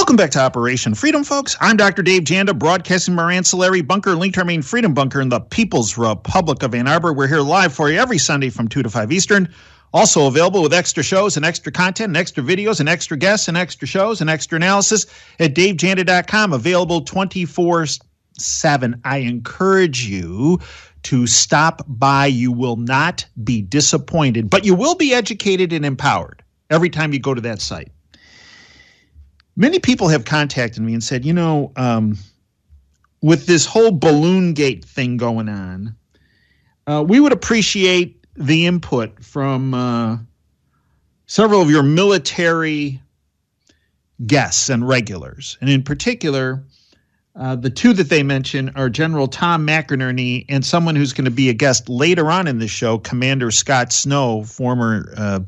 Welcome back to Operation Freedom, folks. I'm Dr. Dave Janda, broadcasting from our ancillary bunker linked to our main Freedom Bunker in the People's Republic of Ann Arbor. We're here live for you every Sunday from 2 to 5 Eastern. Also available with extra shows and extra content and extra videos and extra guests and extra shows and extra analysis at davejanda.com. Available 24/7. I encourage you to stop by. You will not be disappointed, but you will be educated and empowered every time you go to that site. Many people have contacted me and said, with this whole balloon gate thing going on, we would appreciate the input from several of your military guests and regulars. And in particular, the two that they mention are General Tom McInerney and someone who's going to be a guest later on in the show, Commander Scott Snow, former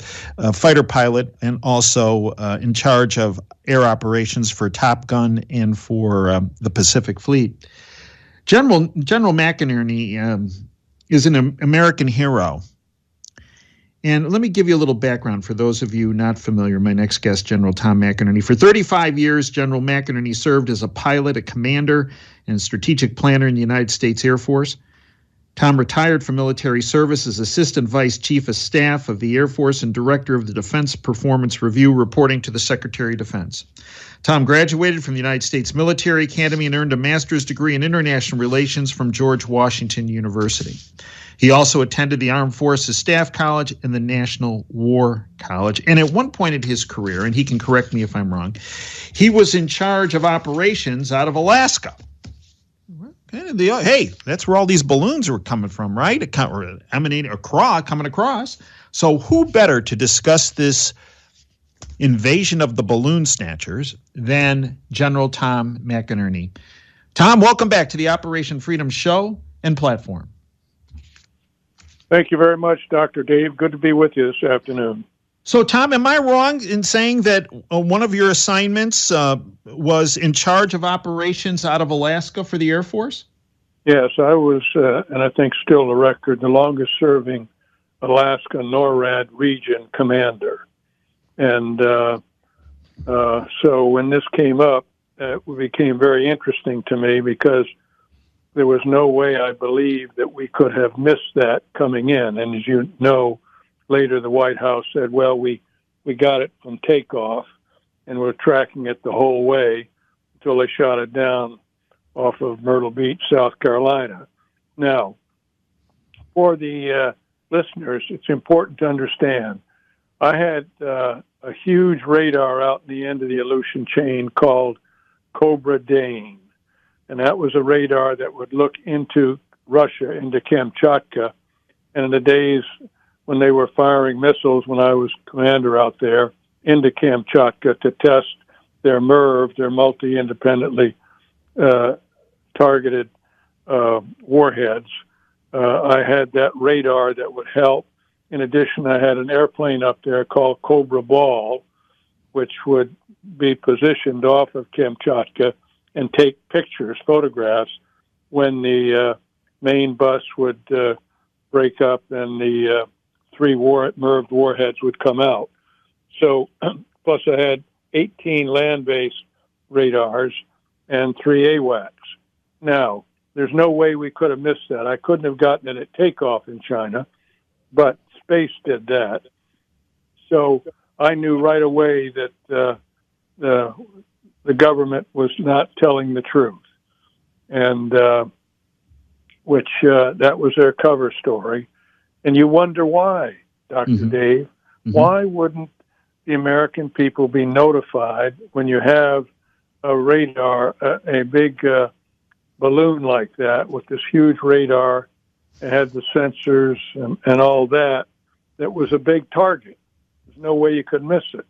fighter pilot and also in charge of air operations for Top Gun and for the Pacific Fleet. General McInerney is an American hero. And let me give you a little background for those of you not familiar. My next guest, General Tom McInerney. For 35 years, General McInerney served as a pilot, a commander, and strategic planner in the United States Air Force. Tom retired from military service as Assistant Vice Chief of Staff of the Air Force and Director of the Defense Performance Review, reporting to the Secretary of Defense. Tom graduated from the United States Military Academy and earned a master's degree in international relations from George Washington University. He also attended the Armed Forces Staff College and the National War College. And at one point in his career, and he can correct me if I'm wrong, he was in charge of operations out of Alaska. Hey, that's where all these balloons were coming from, right? Coming across. So who better to discuss this invasion of the balloon snatchers than General Tom McInerney? Tom, welcome back to the Operation Freedom show and platform. Thank you very much, Dr. Dave. Good to be with you this afternoon. So, Tom, am I wrong in saying that one of your assignments was in charge of operations out of Alaska for the Air Force? Yes, I was, and I think still the record, the longest-serving Alaska NORAD region commander. And so when this came up, it became very interesting to me because there was no way I believed that we could have missed that coming in. And as you know, later the White House said, well, we got it from takeoff and we're tracking it the whole way until they shot it down off of Myrtle Beach, South Carolina. Now, for the listeners, it's important to understand, I had a huge radar out in the end of the Aleutian chain called Cobra Dane. And that was a radar that would look into Russia, into Kamchatka. And in the days when they were firing missiles, when I was commander out there, into Kamchatka to test their MIRV, their multi-independently targeted warheads, I had that radar that would help. In addition, I had an airplane up there called Cobra Ball, which would be positioned off of Kamchatka and take pictures, photographs, when the main bus would break up and the three MIRV warheads would come out. So, plus I had 18 land-based radars and 3 AWACS. Now, there's no way we could have missed that. I couldn't have gotten it at takeoff in China, but space did that. So I knew right away that the government was not telling the truth, and which that was their cover story. And you wonder why, Dr. Mm-hmm. Dave. Mm-hmm. Why wouldn't the American people be notified when you have a radar, a big balloon like that with this huge radar? It had the sensors and all that. That was a big target. There's no way you could miss it.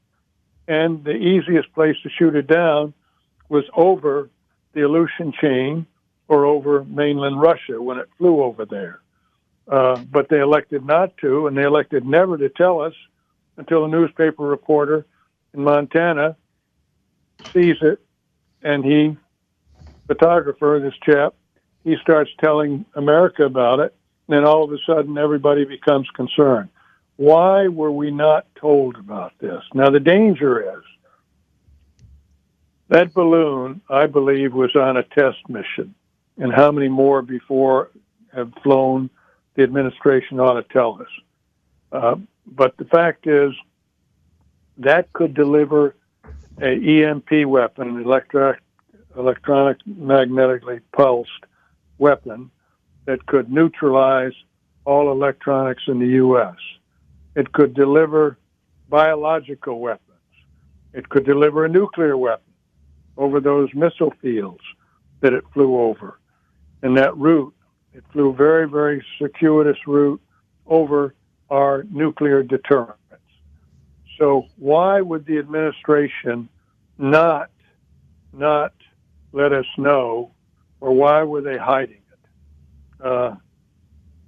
And the easiest place to shoot it down was over the Aleutian chain or over mainland Russia when it flew over there. But they elected not to, and they elected never to tell us until a newspaper reporter in Montana sees it, and photographer, this chap, he starts telling America about it, and then all of a sudden everybody becomes concerned. Why were we not told about this? Now, the danger is That balloon, I believe, was on a test mission. And how many more before have flown, the administration ought to tell us. But the fact is, that could deliver a EMP weapon, an electronic magnetically pulsed weapon that could neutralize all electronics in the U.S. It could deliver biological weapons. It could deliver a nuclear weapon over those missile fields that it flew over. And that route, it flew very, very circuitous route over our nuclear deterrence. So why would the administration not let us know, or why were they hiding it?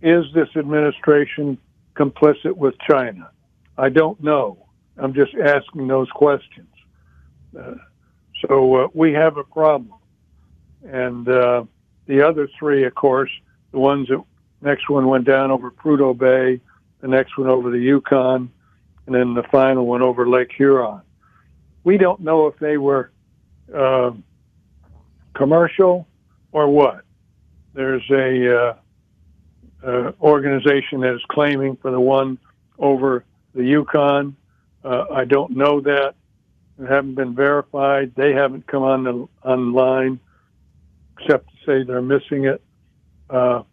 Is this administration complicit with China? I don't know. I'm just asking those questions. So we have a problem. And the other three, of course, the ones that next one went down over Prudhoe Bay, the next one over the Yukon, and then the final one over Lake Huron. We don't know if they were commercial or what. There's a organization that is claiming for the one over the Yukon. I don't know that. It haven't been verified. They haven't come online except to say they're missing it. But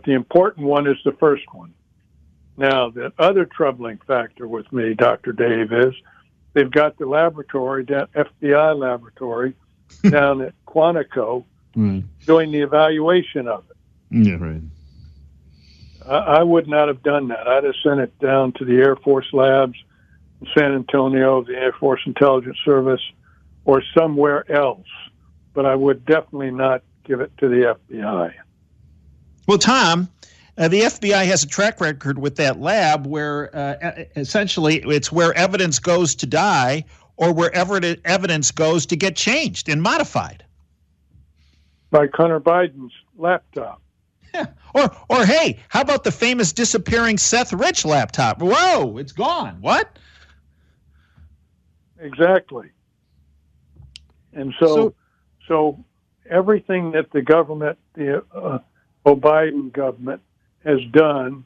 the important one is the first one. Now, the other troubling factor with me, Dr. Dave, is they've got the laboratory, that FBI laboratory, down at Quantico, doing the evaluation of it. Yeah, right. I would not have done that. I'd have sent it down to the Air Force Labs in San Antonio, the Air Force Intelligence Service, or somewhere else. But I would definitely not give it to the FBI. Well, Tom, the FBI has a track record with that lab where essentially it's where evidence goes to die or where evidence goes to get changed and modified. By Hunter Biden's laptop. Yeah. Or hey, how about the famous disappearing Seth Rich laptop? Whoa, it's gone. What? Exactly. And so everything that the government, the Biden government, has done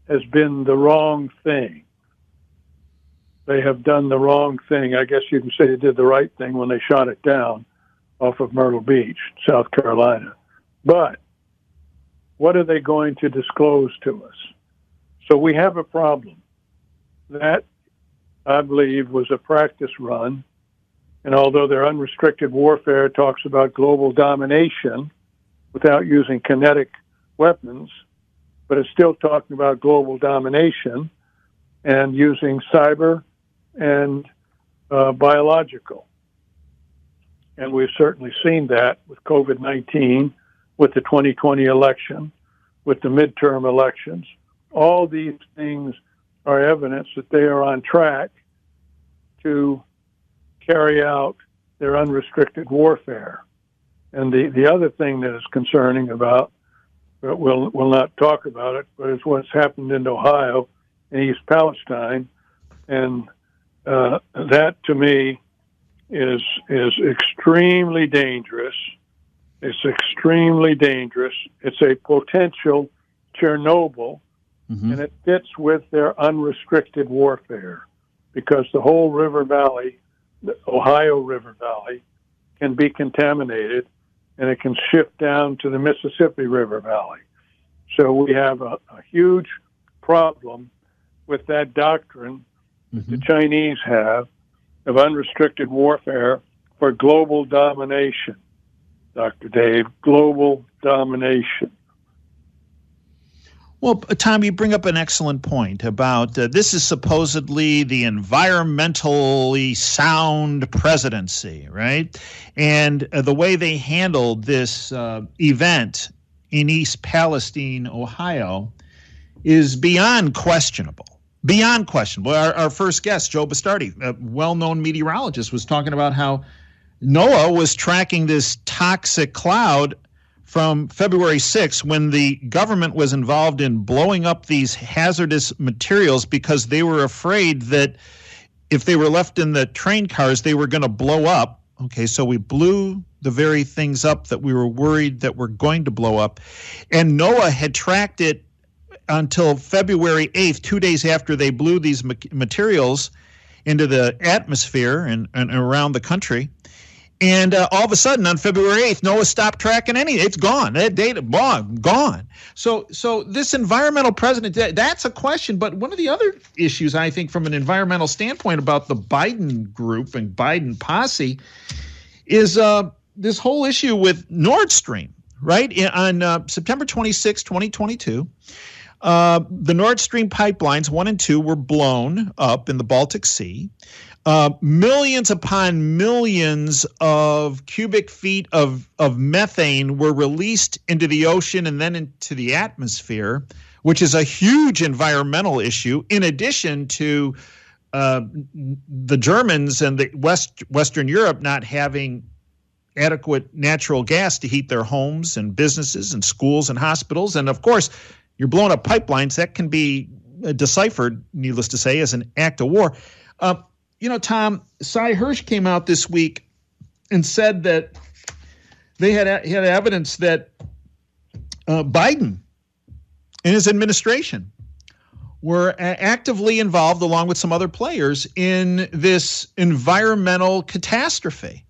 has been the wrong thing. They have done the wrong thing. I guess you can say they did the right thing when they shot it down off of Myrtle Beach, South Carolina. But what are they going to disclose to us? So we have a problem. That, I believe, was a practice run. And although their unrestricted warfare talks about global domination without using kinetic weapons, but it's still talking about global domination and using cyber and biological. And we've certainly seen that with COVID-19, with the 2020 election, with the midterm elections. All these things are evidence that they are on track to carry out their unrestricted warfare. And the other thing that is concerning about, but we'll not talk about it, but it's what's happened in Ohio and East Palestine. And that, to me, is extremely dangerous. It's extremely dangerous. It's a potential Chernobyl, and it fits with their unrestricted warfare because the whole river valley, the Ohio River Valley, can be contaminated, and it can shift down to the Mississippi River Valley. So we have a huge problem with that doctrine that the Chinese have of unrestricted warfare for global domination. Dr. Dave, global domination. Well, Tom, you bring up an excellent point about this is supposedly the environmentally sound presidency, right? And the way they handled this event in East Palestine, Ohio, is beyond questionable. Beyond questionable. Our first guest, Joe Bastardi, a well-known meteorologist, was talking about how NOAA was tracking this toxic cloud from February 6th when the government was involved in blowing up these hazardous materials because they were afraid that if they were left in the train cars, they were going to blow up Okay, so we blew the very things up that we were worried that were going to blow up. And NOAA had tracked it until February 8th, 2 days after they blew these materials into the atmosphere and around the country. And all of a sudden, on February 8th, NOAA stopped tracking anything. It's gone. That data, gone. So this environmental president, that's a question. But one of the other issues, I think, from an environmental standpoint about the Biden group and Biden posse is this whole issue with Nord Stream, right? On September 26, 2022, the Nord Stream pipelines 1 and 2 were blown up in the Baltic Sea. Millions upon millions of cubic feet of methane were released into the ocean and then into the atmosphere, which is a huge environmental issue, in addition to the Germans and the Western Europe not having adequate natural gas to heat their homes and businesses and schools and hospitals. And, of course, you're blowing up pipelines. That can be deciphered, needless to say, as an act of war. Tom, Cy Hirsch came out this week and said that they had evidence that Biden and his administration were actively involved, along with some other players, in this environmental catastrophe.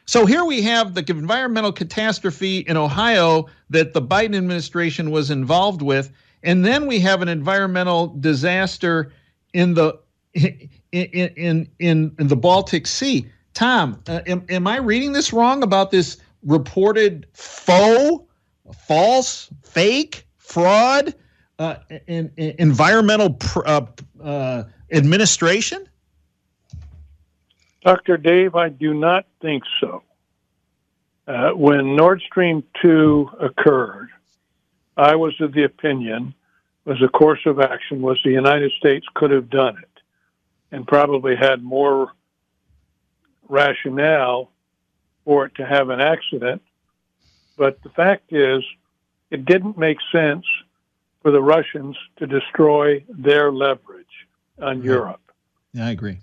So here we have the environmental catastrophe in Ohio that the Biden administration was involved with, and then we have an environmental disaster in the in the Baltic Sea. Tom, am I reading this wrong about this reported false, fake, fraud environmental administration? Dr. Dave, I do not think so. When Nord Stream 2 occurred, I was of the opinion, as a course of action, was the United States could have done it and probably had more rationale for it to have an accident. But the fact is, it didn't make sense for the Russians to destroy their leverage on Europe. Yeah, I agree.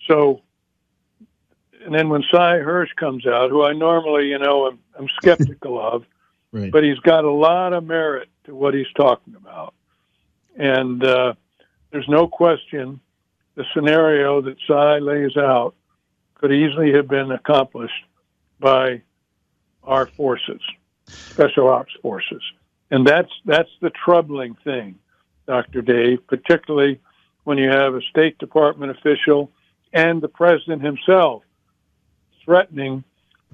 And then when Cy Hirsch comes out, who I normally, I'm skeptical of, right, but he's got a lot of merit to what he's talking about. And there's no question the scenario that Cy lays out could easily have been accomplished by our forces, special ops forces. And that's the troubling thing, Dr. Dave, particularly when you have a State Department official and the president himself threatening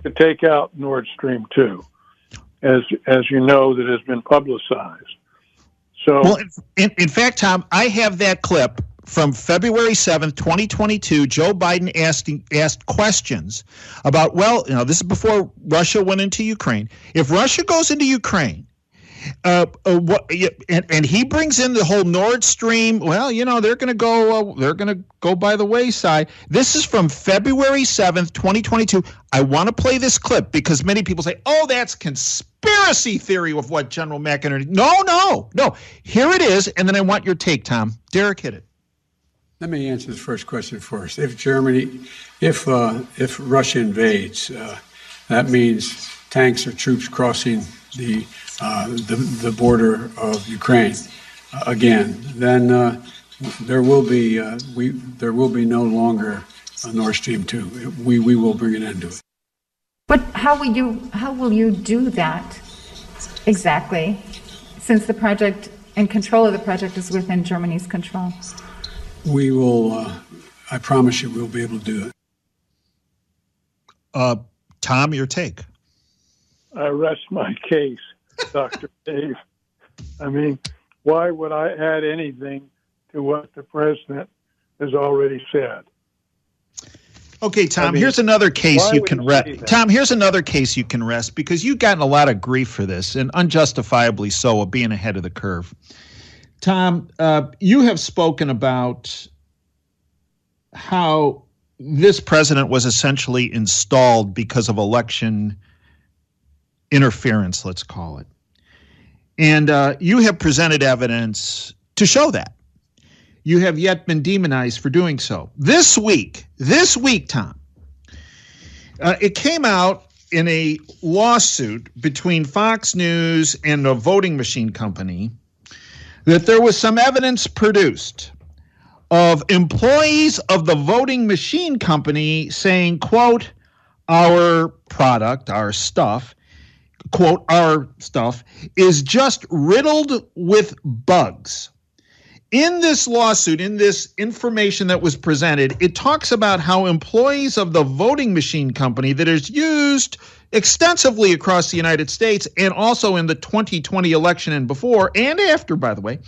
to take out Nord Stream 2, as you know, that has been publicized. So, well, in fact, Tom, I have that clip from February 7th, 2022. Joe Biden asked questions about, this is before Russia went into Ukraine. If Russia goes into Ukraine, and he brings in the whole Nord Stream. Well, they're going to go by the wayside. This is from February 7th, 2022. I want to play this clip because many people say, "Oh, that's conspiracy theory of what General McInerney." No. Here it is, and then I want your take, Tom. Derek, hit it. Let me answer the first question first. If Russia invades, that means tanks or troops crossing the border of Ukraine again. Then there will be no longer a Nord Stream 2. We will bring an end to it. But how will you do that exactly, since the project and control of the project is within Germany's control? We will. I promise you, we'll be able to do it. Tom, your take. I rest my case, Dr. Dave. I mean, why would I add anything to what the president has already said? Okay, Tom, here's another case you can rest. Tom, here's another case you can rest, because you've gotten a lot of grief for this, and unjustifiably so, of being ahead of the curve. Tom, you have spoken about how this president was essentially installed because of election interference, let's call it. And you have presented evidence to show that. You have yet been demonized for doing so. This week, Tom, It came out in a lawsuit between Fox News and a voting machine company that there was some evidence produced of employees of the voting machine company saying, quote, our product, our stuff, quote, our stuff is just riddled with bugs. In this lawsuit, in this information that was presented, it talks about how employees of the voting machine company that is used extensively across the United States and also in the 2020 election and before and after, by the way,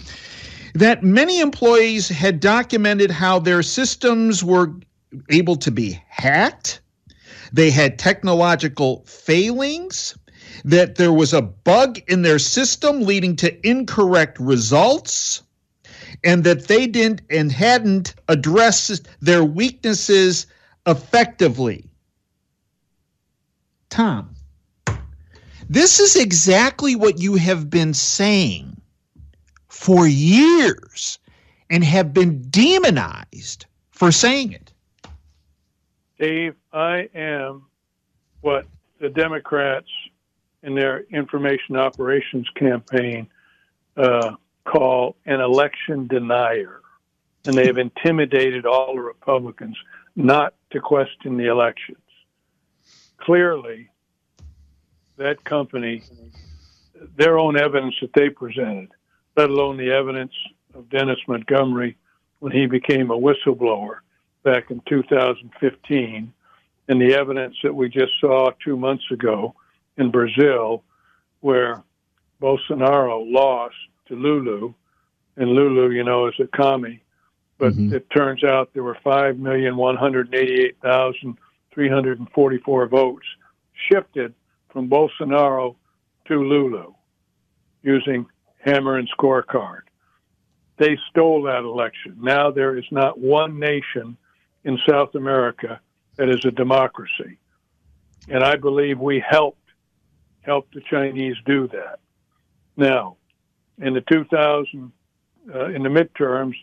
that many employees had documented how their systems were able to be hacked. They had technological failings, that there was a bug in their system leading to incorrect results, and that they didn't and hadn't addressed their weaknesses effectively. Tom, this is exactly what you have been saying for years and have been demonized for saying it. Dave, I am what the Democrats in their information operations campaign call an election denier. And they have intimidated all the Republicans not to question the elections. Clearly, that company, their own evidence that they presented, let alone the evidence of Dennis Montgomery when he became a whistleblower back in 2015, and the evidence that we just saw 2 months ago in Brazil, where Bolsonaro lost to Lulu, and Lulu, you know, is a commie, but it turns out there were 5,188,344 votes shifted from Bolsonaro to Lulu using hammer and scorecard. They stole that election. Now there is not one nation in South America that is a democracy. And I believe we helped the Chinese do that. Now, in the midterms,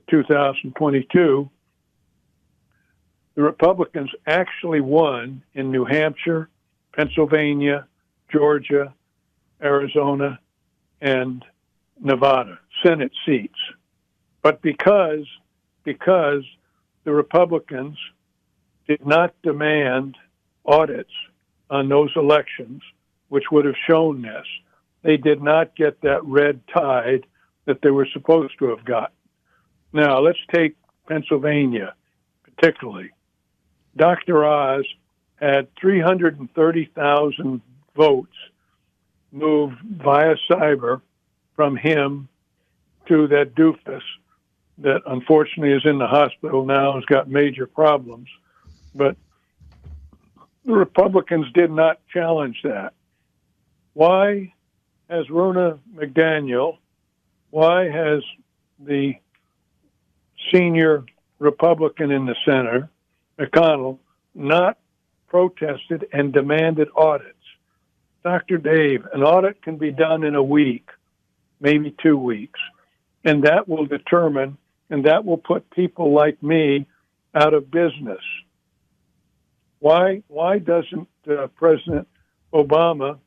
2022, the Republicans actually won in New Hampshire, Pennsylvania, Georgia, Arizona, and Nevada, Senate seats. But because the Republicans did not demand audits on those elections, which would have shown this, they did not get that red tide that they were supposed to have gotten. Now, let's take Pennsylvania particularly. Dr. Oz had 330,000 votes moved via cyber from him to that doofus that unfortunately is in the hospital now, has got major problems. But the Republicans did not challenge that. Why has Ronna McDaniel, why has the senior Republican in the Senate, McConnell, not protested and demanded audits? Dr. Dave, an audit can be done in a week, maybe 2 weeks, and that will determine, and that will put people like me out of business. Why doesn't President Obama,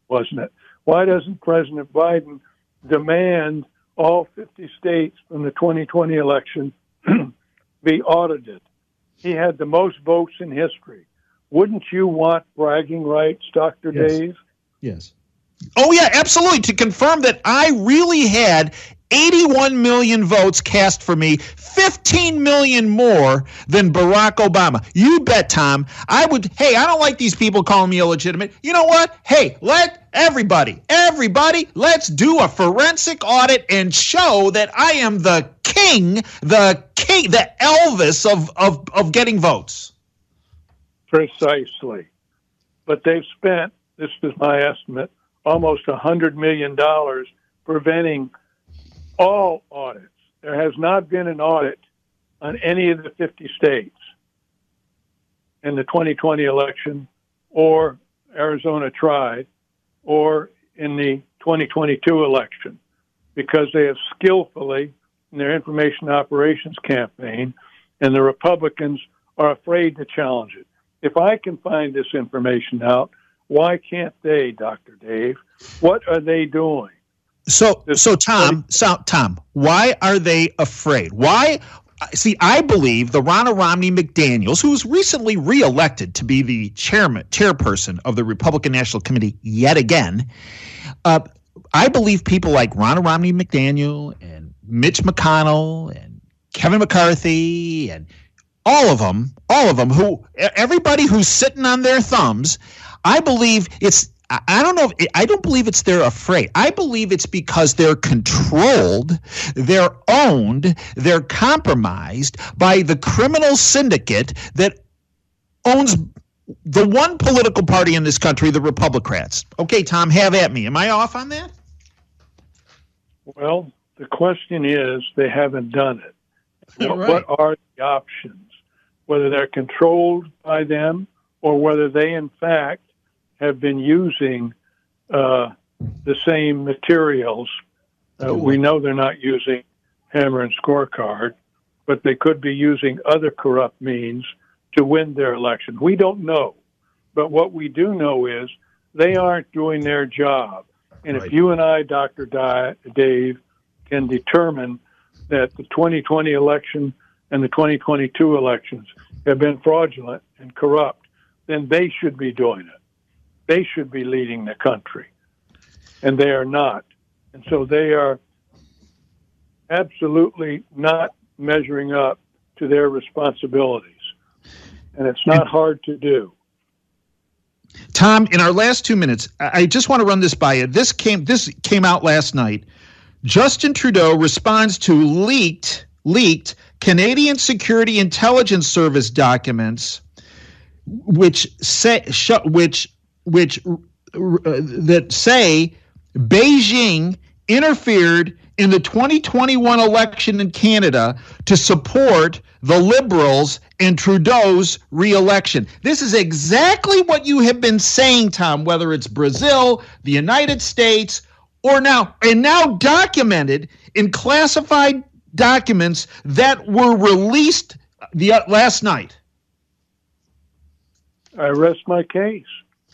wasn't it? Why doesn't President Biden demand all 50 states from the 2020 election be audited? He had the most votes in history. Wouldn't you want bragging rights, Dr. Yes. Dave? Yes. Oh, yeah, absolutely. To confirm that I really had 81 million votes cast for me, 15 million more than Barack Obama. You bet, Tom. I don't like these people calling me illegitimate. You know what? Hey, let everybody, let's do a forensic audit and show that I am the king, the Elvis of getting votes. Precisely. But they've spent, this is my estimate, almost $100 million preventing all audits. There has not been an audit on any of the 50 states in the 2020 election, or Arizona tried, or in the 2022 election, because they have skillfully, in their information operations campaign, and the Republicans are afraid to challenge it. If I can find this information out, why can't they, Dr. Dave? What are they doing? So Tom, why are they afraid? Why? See, I believe the Ronna Romney McDaniels, who was recently reelected to be the chairperson of the Republican National Committee yet again, I believe people like Ronna Romney McDaniel and Mitch McConnell and Kevin McCarthy and all of them, everybody who's sitting on their thumbs, I believe I don't believe it's they're afraid. I believe it's because they're controlled, they're owned, they're compromised by the criminal syndicate that owns the one political party in this country, the Republicans. Okay, Tom, have at me. Am I off on that? Well, the question is, they haven't done it. Right. What are the options? Whether they're controlled by them or whether they, in fact, have been using the same materials. We know they're not using hammer and scorecard, but they could be using other corrupt means to win their election. We don't know. But what we do know is they aren't doing their job. And if you and I, Dr. Dave, can determine that the 2020 election and the 2022 elections have been fraudulent and corrupt, then they should be doing it. They should be leading the country, and they are not. And so they are absolutely not measuring up to their responsibilities. And it's not hard to do. Tom, in our last 2 minutes, I just want to run this by you. This came out last night. Justin Trudeau responds to leaked Canadian Security Intelligence Service documents, which say Beijing interfered in the 2021 election in Canada to support the Liberals and Trudeau's re-election. This is exactly what you have been saying, Tom, whether it's Brazil, the United States, or now documented in classified documents that were released last night. I rest my case,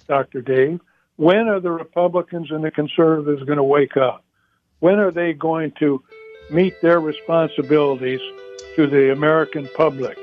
Dr. Dave. When are the Republicans and the conservatives going to wake up? When are they going to meet their responsibilities to the American public?